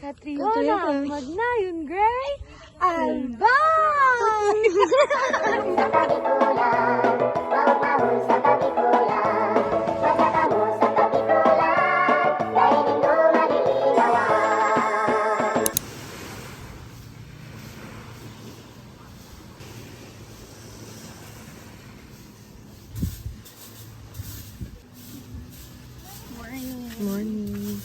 Katrina, Magnayon Gray, Albay! Morning.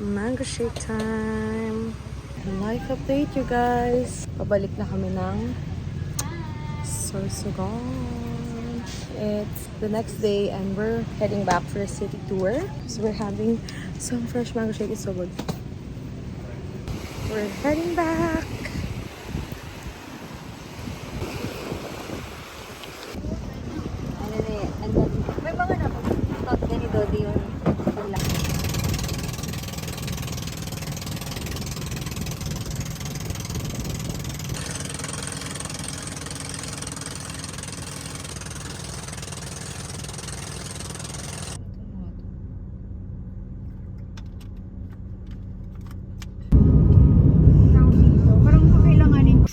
Mango shake time. Life update, you guys. Pabalik na kami ng Sorsogon. It's the next day and we're heading back for a city tour. So we're having some fresh mango shake. It's so good. We're heading back. May mga napag ganito yung ulam.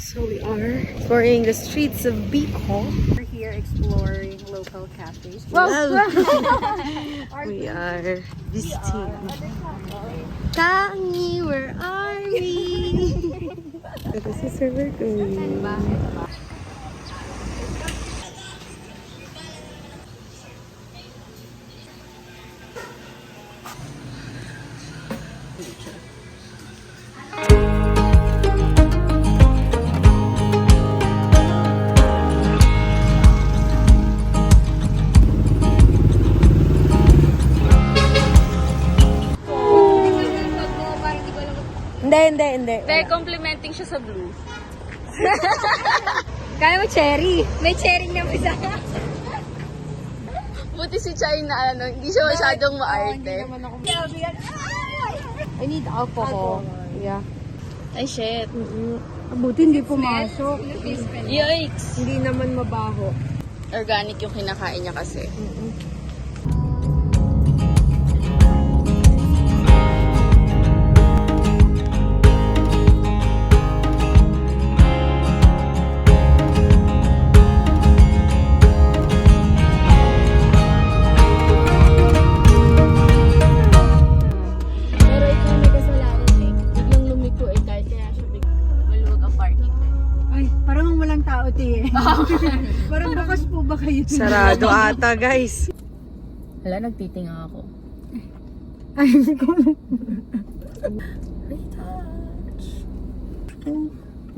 So we are exploring the streets of Bicol. We're here exploring local cafes. We are visiting. Tangi, where are we? This is where we're going. Hindi. Dahil complimenting siya sa blue. Kaya mo cherry. May cherry na isa. Buti si Chai na hindi siya masyadong maarte. I need alcohol. Yeah. Ay, shit. Buti hindi pumasok. Yikes! Hindi naman mabaho. Organic yung kinakain niya kasi. Pero ikaw may kasalanan eh. Biglang lumiko eh, kahit kaya siya maluwag ang parking. Ay, parang walang tao, te. Parang bukas po ba kayo? Sarado ata, guys. Hala, nagtitinga ako. Ay, ko.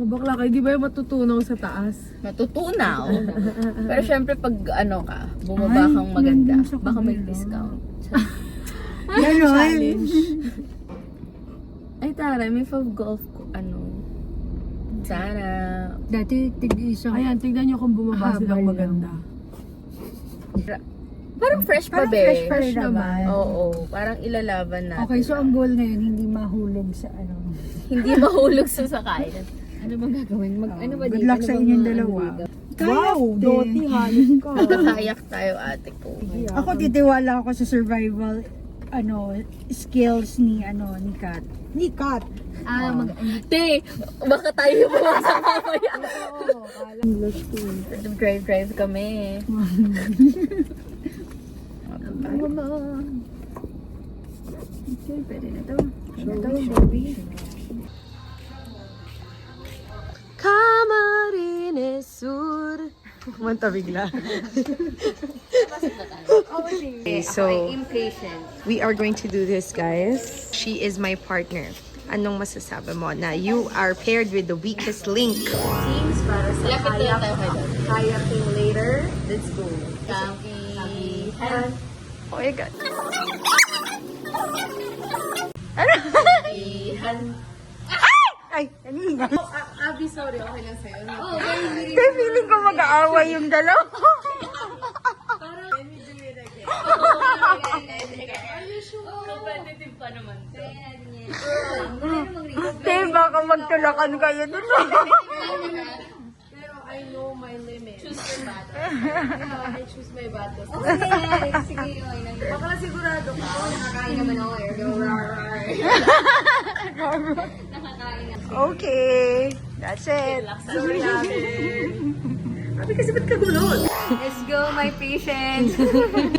Mabakla kayo, di ba yung matutunaw sa taas? Matutunaw. Pero syempre pag bumaba kang maganda, yun sa baka may kabila. discount. Ganon. Ay, tara, may golf ko, Tara. Dati, tig-isang. Ayan, tignan nyo kung bumaba Habal silang lang. maganda. Parang fresh pa, Parang be. fresh pa rin naman. Oo, parang ilalaban natin. Okay, so ang goal ngayon, hindi mahulog sa Hindi mahulog sa sakayan. Ano bang gagawin? Good luck sa inyong dalawa. Wow, Doti, halos ka. Kayak tayo, ate ko. Ako titiwala ako sa survival skills ni Kat. Ni Kat. Te, baka tayo bumasak mamaya. English ko. Drive kami. Okay, pwede na to. Camarines Sur. Kumanta bigla. Okay, so Impatient. we are going to do this, guys. She is my partner. Anong masasabi mo na you are paired with the weakest link? Teams para sa Lapit na tayo kayo. kayaking later. Let's go. Kakihan. Oh my God. Kakihan. Ay, ano yun? Abi, sorry. Okay lang sa'yo. Oo, Kaya feeling ko mag-aaway yung dalawa. Are you sure? Competitive pa naman. Hey, baka magtulakan kayo dun. Pero I know my limit. Choose your battle. I choose my battles. Sige, okay. Baka na sigurado ka. Nakakain naman ako eh. Nakakain na. Okay, that's it. Sabi kasi ba't kagulod? Let's go, my patience.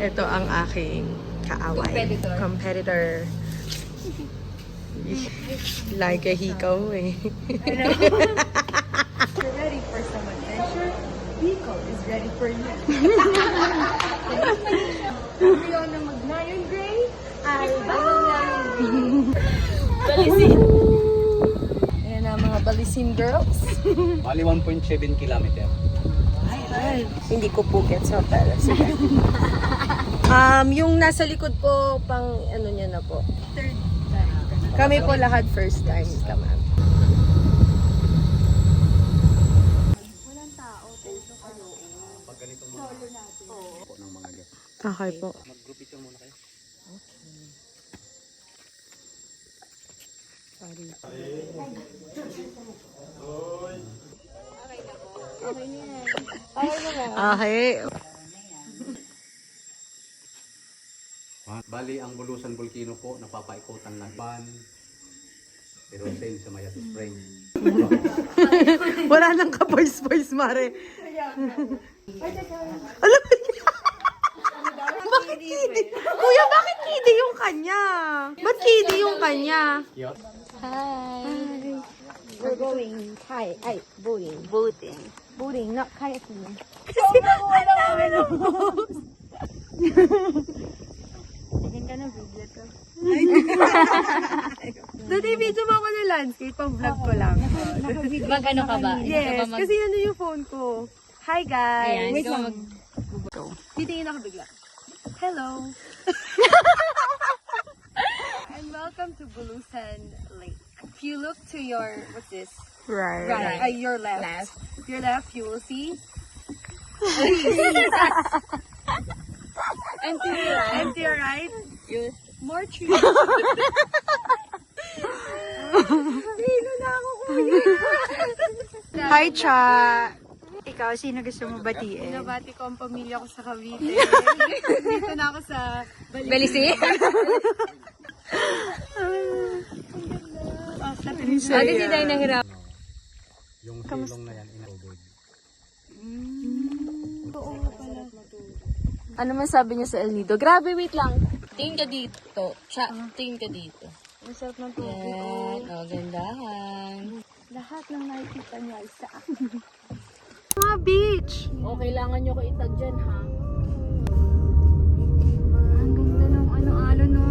Ito ang aking kaaway. Competitor. Like a hikaw eh. You're ready for some adventure? Bicol is ready for you. Ayaw na mag-lion gray? Ay, lion green. Balisin. Ayan ang mga balisin girls. Bali 1.7 kilometer. Ay, hindi ko po get sa hotel. Sige. Yung nasa likod po, pang ano niya na po. Third time. Kami po lahat first time ka, ma'am. Pag ganitong mga po ng mga guest. Okay po. Mag-group picture muna kayo. Okay. Bali, ang Bulusan Volcano po, napapaikutan lang. Pero same sa Mayat Spring. Wala nang ka-voice-voice, Mare. Alam mo bakit kidi? Kuya, bakit kidi yung kanya? Ba't kidi yung kanya? Yun. Hi. We're going boating. Boating. Boating, not kayaking. Kasi nakuha namin. Tingin ka na video to. Dati video mo ako ng landscape, pang vlog ko lang. Mag-ano ka ba? Yes, kasi ano yung phone ko. Hi guys! Ayan, ikaw Titingin ako bigla. Hello! And welcome to Bulusan Lake. If you look to your, what's this? Right. Your left. Your left, you will see. And to your right. And to your right, more trees. Sino na ako, kuya? Hi, Cha! Ikaw, sino gusto mo batiin? Nabati ko ang pamilya ko sa Cavite. Dito na ako sa Belisi? Ate si Day nahirap. Yung silong na yan, inabod. Ano man sabi niya sa El Nido? Grabe, wait lang. Tingin ka dito. Tingin ka dito. Masarap ng tubig. Yan. O, gandahan. Lahat ng nakikita niya ay sa akin. mga beach. O, kailangan nyo ko itag dyan, ha? Ang ganda ng ano-ano no.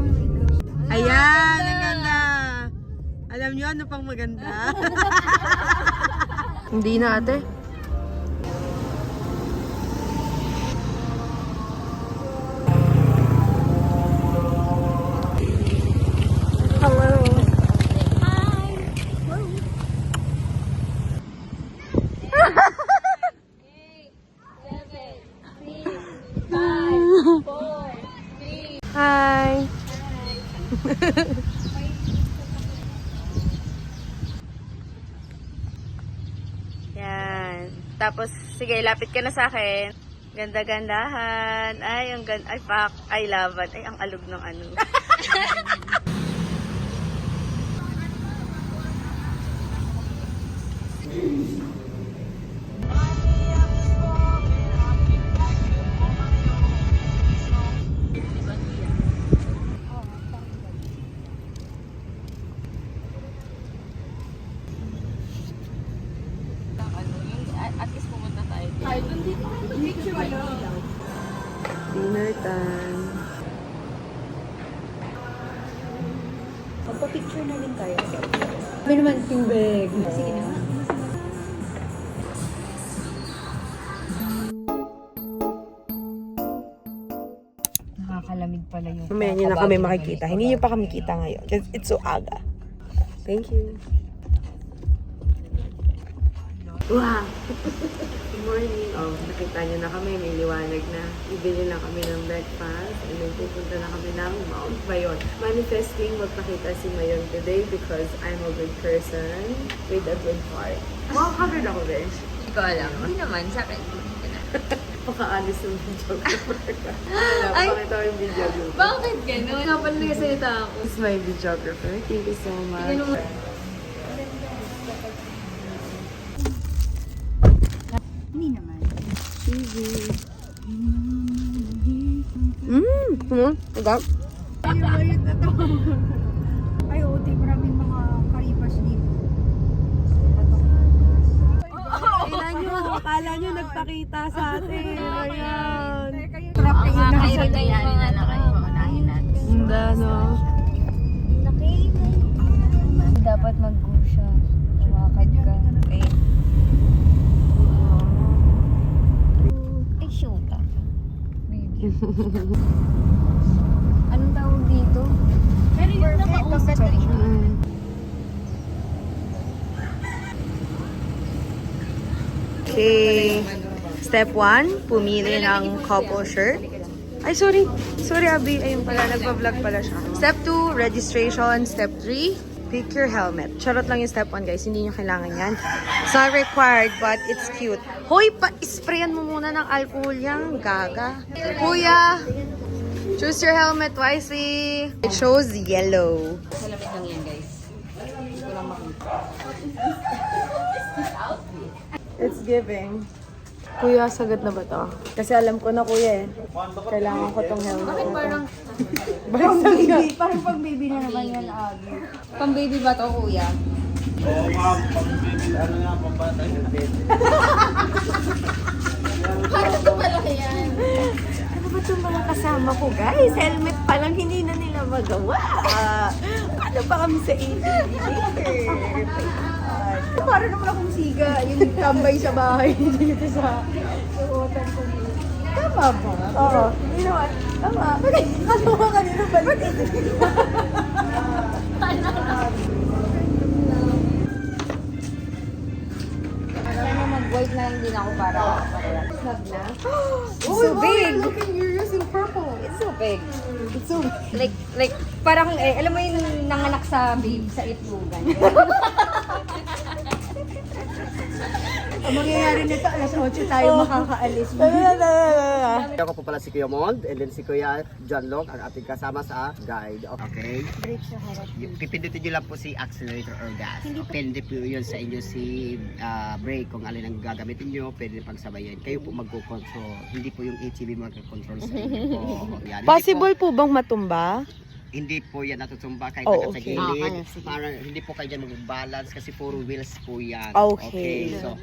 Ayan, ang ganda. Alam niyo ano pang maganda? Hindi na ate. Hi. Yan. Tapos, sige, lapit ka na sa akin. Ganda-gandahan. Ay, ang ganda. Ay, fuck. I love it. Ay, ang alog ng ano. At least pumunta tayo. Dinner time. Magpa-picture na rin tayo. May naman tubig. Sige na. Nakakalamig pala yung Mamaya nyo na kami makikita. Hindi nyo pa kami kita ngayon. It's so aga. Thank you. Wow! Good morning. Oh, nakita niyo na kami, may liwanag na. Bibili na kami ng breakfast and then pupunta na kami ng Mount Mayon. Manifesting magpakita si Mayon today because I'm a good person with a good heart. Makakagod ako, Besh. Hindi ko alam. Hindi naman. Sa akin. Pakaalis ng videographer ka. Ay! Pakita ko yung videographer. Bakit ganun? Nga pala nagsalita ako. This is my videographer. Thank you so much. Hindi naman. Agad? Ay, OT, maraming mga karipas dito. Akala nyo nagpakita sa atin. Ayan. Trap kayo na sa Kayari na lang kayo. Unahin natin. Hindi, no? Dapat mag-go siya. Tumakad ka. Okay. Ay, shoot ka. Anong tawag dito? Pero yung nakausap ka rin. Okay. Step 1, pumili ng couple shirt. Ay, sorry. Sorry, Abby. Ayun pala, nagpa-vlog pala siya. Step 2, registration. Step 3, pick your helmet. Charot lang yung step 1, guys. Hindi nyo kailangan yan. It's not required, but it's cute. Hoy, sprayan mo muna ng alcohol yan. Gaga. Kuya, choose your helmet wisely. It shows yellow. Salamit lang yan, guys. Hindi ko lang makita. It's giving. Kuya, sagot na ba to? Kasi alam ko na, kuya eh. Kailangan ko tong helmet. Bakit parang Parang baby, parang pang baby na naman yan, Abi. pang baby ba to, kuya? Oo, ma'am. Pang-baby, ano nga, pambata yung baby. Parang ito pala yan. Ano ba itong mga kasama ko, guys? Helmet pa lang hindi na nila magawa. Paano pa kami sa 80 Para naman akong siga, yung tambay sa bahay dito sa uotan ko. Tama ba? Oo. You know what? Tama. Ano ka kanina balik? Sana mag-white na lang din ako para snug na. So big. You're using purple. It's so big. It's so Like, parang, alam mo yung nanganak sa babe, sa itlogan. Ang mangyayari nito, alas 8 tayo makakaalis. Ako po pala si Kuya Mond, and then si Kuya John Locke, ang ating kasama sa guide. Okay? Pipindutin nyo lang po si accelerator or gas. Depende po yun sa inyo si brake, kung alin ang gagamitin nyo, pwede pagsabayan. Kayo po magko-control. Hindi po yung ATV magko-control sa inyo po. Yan. Possible po bang matumba? Hindi po yan natutumba kahit Oh, sa okay. gilid. Parang hindi po kayo dyan mag-balance kasi puro wheels po yan. Okay. So,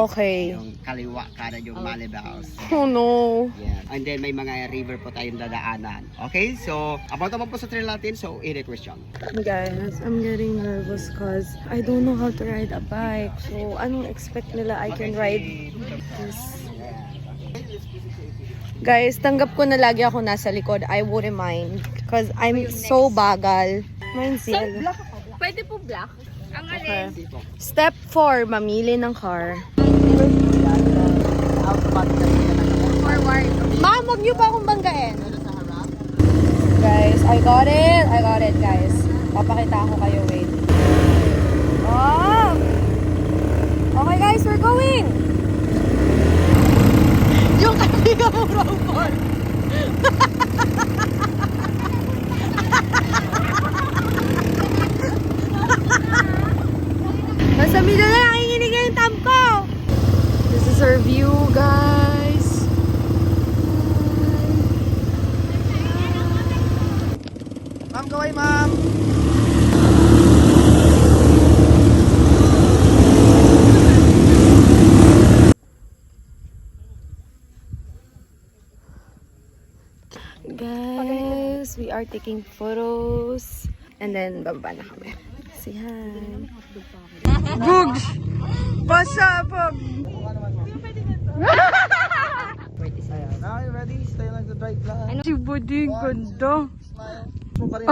Okay. Yung kaliwa, kanan yung malibaws. Oh no. Yeah. And then may mga river po tayong dadaanan. Okay? So, about naman po sa trail natin. So, any question? Guys, I'm getting nervous because I don't know how to ride a bike. So, anong expect nila I can ride this? Guys, tanggap ko na lagi ako nasa likod. I wouldn't mind. Because I'm so bagal. Mine's yellow. Pwede po black. Ang Okay. Step 4, mamili ng car. forward. Ma'am, huwag niyo pa akong banggain. Guys, I got it. I got it, guys. Papakita ko kayo, wait. Oh! Okay, guys, we're going! Yung kaibigan mo, robot! Nasa middle na, nanginginig na yung thumb ko! This is our view, guys. Ma'am, kaway ma'am! Guys, we are taking photos. And then, bababa na kami. Say hi. Bugs! Basa, Bug! Now you ready? Stay lang to drive lang. Si Buding, ganda. Mo pa rin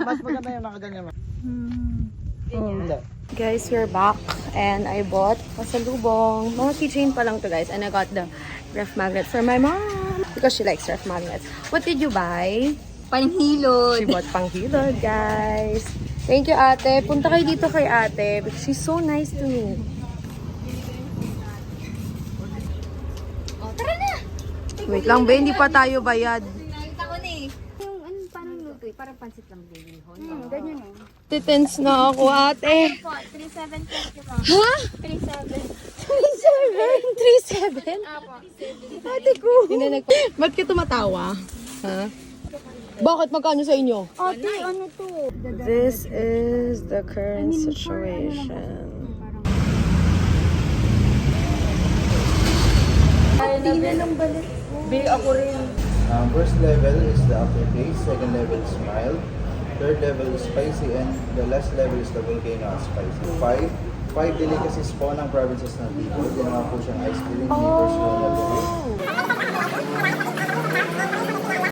mas maganda yung nakaganyan ma'am. Hindi. Guys, we're back and I bought pasalubong. Mga keychain pa lang to guys. And I got the ref magnet for my mom because she likes ref magnets. What did you buy? Panghilod. She bought panghilod, guys. Thank you, ate. Punta kayo dito kay ate because she's so nice to me. Tara na! Wait lang, ba? Hindi pa tayo bayad. Nakita ko na eh. Yung ano, parang luto eh. Parang pansit lang din. Ganyan eh. Titens na ako, ate. Po, 3,700 po. Ha? 3,700. 37? 37? Apo. Ate ko. Ba't ka tumatawa? Ha? Bakit magkano sa inyo? Ate, ano to? This is the current situation. First level is the aftertaste, second level is mild, third level is spicy, and the last level is the volcano spicy. Five delicacies po ng provinces ng Bicol. Ginawa po siyang ice cream, first level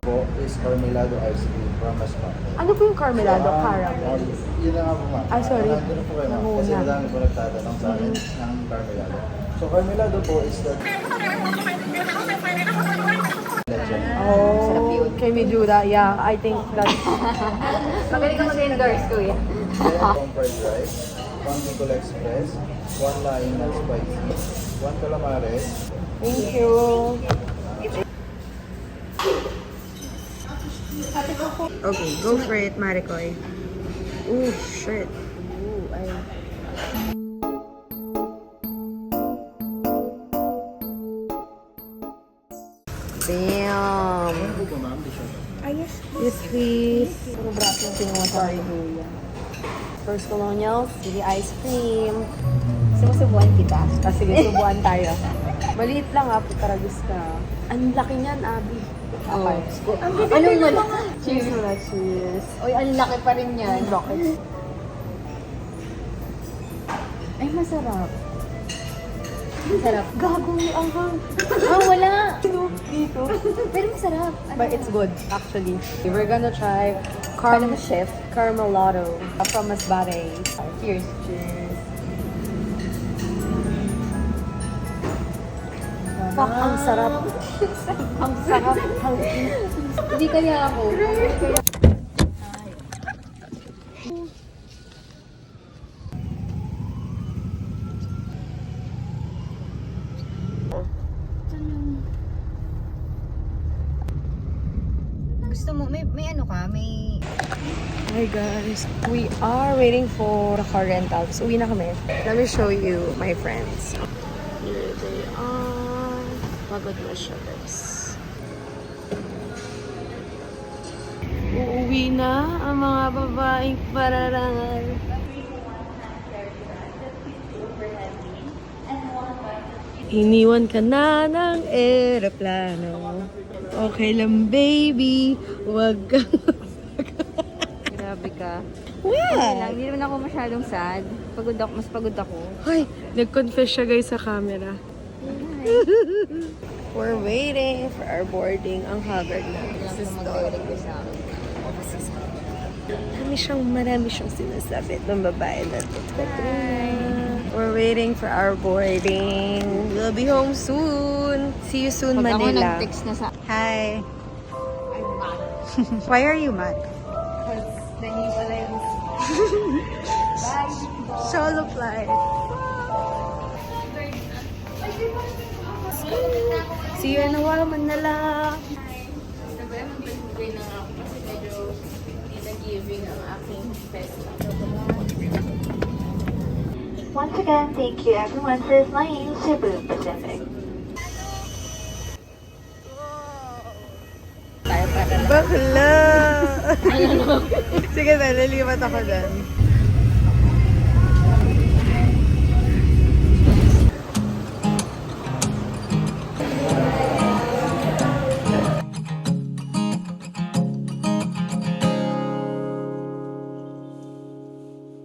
po is Carmelado ice cream from Masbate. Ano po yung Carmelado caramel? Yun na nga po ma'am. Ay, sorry. Nandun na po kayo ma'am. Kasi madami po nagtatanong sa akin ng Carmelado. So Carmelado po is the Oh, can we do that? Yeah, I think that's... Magaling ka mag-endorse, kuya. one fried rice, one Bicol Express, one Laing not spicy, one calamares. Thank you. Okay, go for it, Maricoy. Ooh, shit. Ooh, Damn. Yes, please. Puro braso yung pinuha sa Hallelujah. First Colonial, City Ice Cream. Sumusubuan kita. Sige, subuan tayo. Maliit lang taragis ka. Ang laki niyan, Abby. Oh. Anong wala? Cheers na, cheers. Uy, ang laki pa rin yan. Rockets. Ay, masarap. Masarap. Gago, ang hang. Wala. Dito. Pero masarap. But it's good, actually. We're gonna try Chef Carmelado from Masbate. Cheers. Cheers. Fuck, ang sarap. Ang sarap. Hindi kaya ako. Gusto mo, may ano ka? May... Hi guys, we are waiting for the car rental. So, uwi na kami. Let me show you my friends. Here they are. Pagod na siya guys. Uuwi na ang mga babaeng pararangal. Iniwan ka na ng eroplano. Okay lang baby, wag ka. Grabe ka. What? Hindi naman ako masyadong sad. Mas pagod ako. Ay, nag-confess siya guys sa camera. We're waiting for our boarding. Ang haggard na. Marami siyang sinasabi ng babae na ito. We're waiting for our boarding. We'll be home soon. See you soon, Pag ako Manila. nag-text na sa... Hi. Why are you mad? Solo flight. See you in a while, Manila. Magbigay na nga ako kasi medyo hindi na-giving ang aking festa. Once again, thank you everyone for flying Cebu Pacific. Bakla! Sige na, lilipat ako dyan.